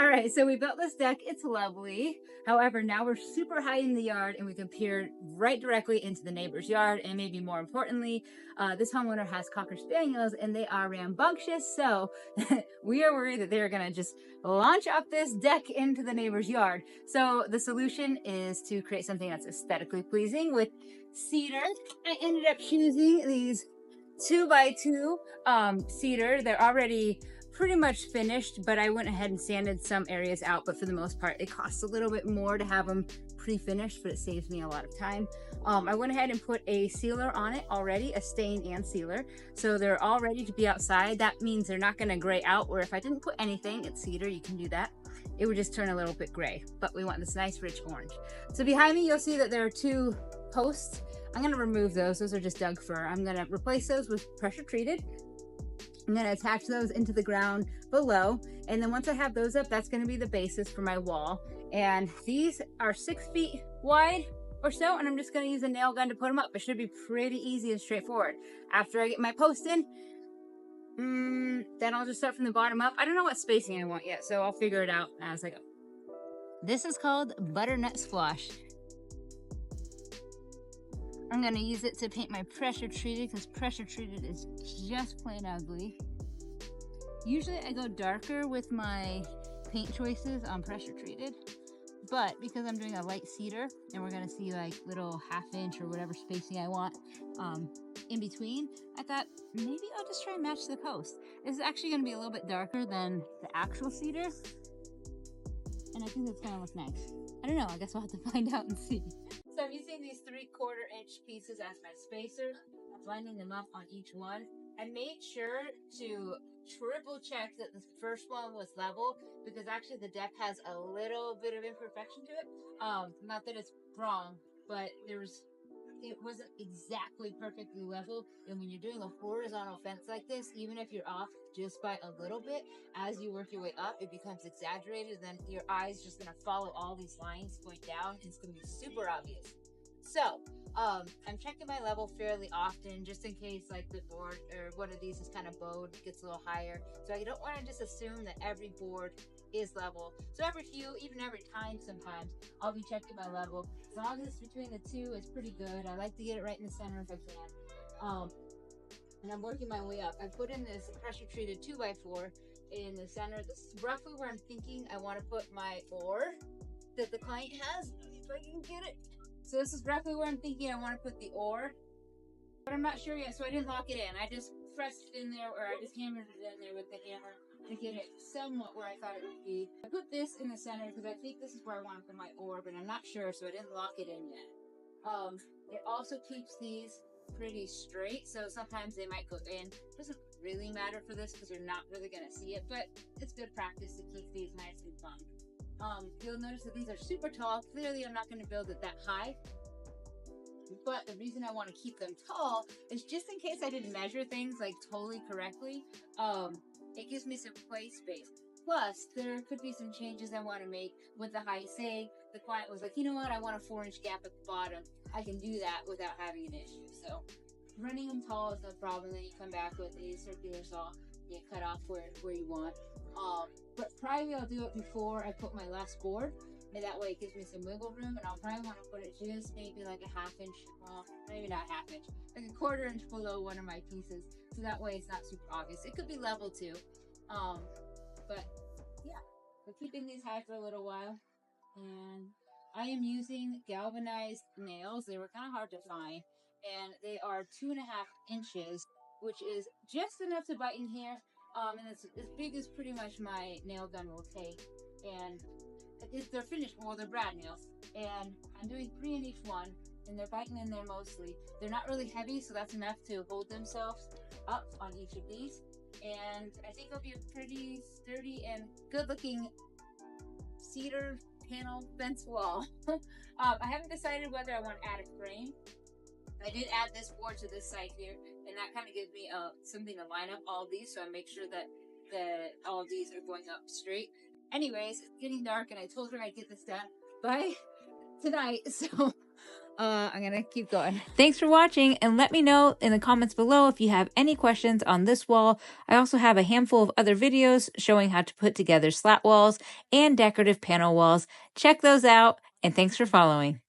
All right, so we built this deck. It's lovely. However, now we're super high in the yard and we can peer right directly into the neighbor's yard. And maybe more importantly, this homeowner has Cocker Spaniels and they are rambunctious. So we are worried that they're going to just launch up this deck into the neighbor's yard. So the solution is to create something that's aesthetically pleasing with cedar. I ended up choosing these 2x2 cedar. They're already pretty much finished, but I went ahead and sanded some areas out, but for the most part it costs a little bit more to have them pre-finished, but it saves me a lot of time. I went ahead and put a sealer on it already, a stain and sealer, so they're all ready to be outside. That means they're not going to gray out, or if I didn't put anything, it's cedar, you can do that, it would just turn a little bit gray, but we want this nice rich orange. So behind me you'll see that there are 2 posts. I'm going to remove those are just Doug fir. I'm going to replace those with pressure treated. I'm going to attach those into the ground below, and then once I have those up, that's going to be the basis for my wall. And these are 6 feet wide or so, and I'm just going to use a nail gun to put them up. It should be pretty easy and straightforward. After I get my post in, then I'll just start from the bottom up. I don't know what spacing I want yet, so I'll figure it out as I go. This is called Butternut Squash. I'm going to use it to paint my pressure treated, because pressure treated is just plain ugly. Usually I go darker with my paint choices on pressure treated, but because I'm doing a light cedar and we're going to see like little 1/2 inch or whatever spacing I want in between, I thought maybe I'll just try and match the post. This is actually going to be a little bit darker than the actual cedar, and I think it's going to look nice. I don't know, I guess we'll have to find out and see. So I'm using these 3/4 inch pieces as my spacer. I'm lining them up on each one. I made sure to triple check that the first one was level, because actually the deck has a little bit of imperfection to it. Not that it's wrong, but it wasn't exactly perfectly level, and when you're doing a horizontal fence like this, even if you're off just by a little bit, as you work your way up, it becomes exaggerated, and then your eye's just going to follow all these lines going down, and it's going to be super obvious. So I'm checking my level fairly often, just in case like the board or one of these is kind of bowed, gets a little higher. So I don't want to just assume that every board is level. So every few, even every time sometimes, I'll be checking my level. As long as it's between the 2, it's pretty good. I like to get it right in the center if I can. And I'm working my way up. I put in this pressure treated 2x4 in the center. This is roughly where I'm thinking I want to put my ore that the client has. Let me see if I can get it. So this is roughly where I'm thinking I want to put the ore, but I'm not sure yet, so I didn't lock it in. I just pressed it in there, or I just hammered it in there with the hammer to get it somewhat where I thought it would be. I put this in the center because I think this is where I want to put my ore, but I'm not sure, so I didn't lock it in yet. It also keeps these pretty straight, so sometimes they might go in. It doesn't really matter for this because you're not really going to see it, but it's good practice to keep these nice and fun. You'll notice that these are super tall. Clearly I'm not going to build it that high, but the reason I want to keep them tall is just in case I didn't measure things like totally correctly. It gives me some play space. Plus, there could be some changes I want to make with the height. Say the client was like, you know what, I want a 4-inch gap at the bottom. I can do that without having an issue. So running them tall is no problem. Then you come back with a circular saw, you cut off where you want. But probably I'll do it before I put my last board, and that way it gives me some wiggle room, and I'll probably want to put it just maybe like a 1/2 inch, well, maybe not 1/2 inch, like a 1/4 inch below one of my pieces, so that way it's not super obvious. It could be level too, but yeah, we're keeping these high for a little while, and I am using galvanized nails. They were kind of hard to find, and they are 2.5 inches, which is just enough to bite in here. And it's as big as pretty much my nail gun will take, and they're finished, well, they're brad nails, and I'm doing 3 in each one, and they're biting in there mostly. They're not really heavy, so that's enough to hold themselves up on each of these, and I think it'll be a pretty sturdy and good looking cedar panel fence wall. I haven't decided whether I want to add a frame. I did add this board to this side here, and that kind of gives me something to line up all these, so I make sure that all of these are going up straight. Anyways, it's getting dark, and I told her I'd get this done by tonight, so I'm gonna keep going. Thanks for watching, and let me know in the comments below if you have any questions on this wall. I also have a handful of other videos showing how to put together slat walls and decorative panel walls. Check those out, and thanks for following.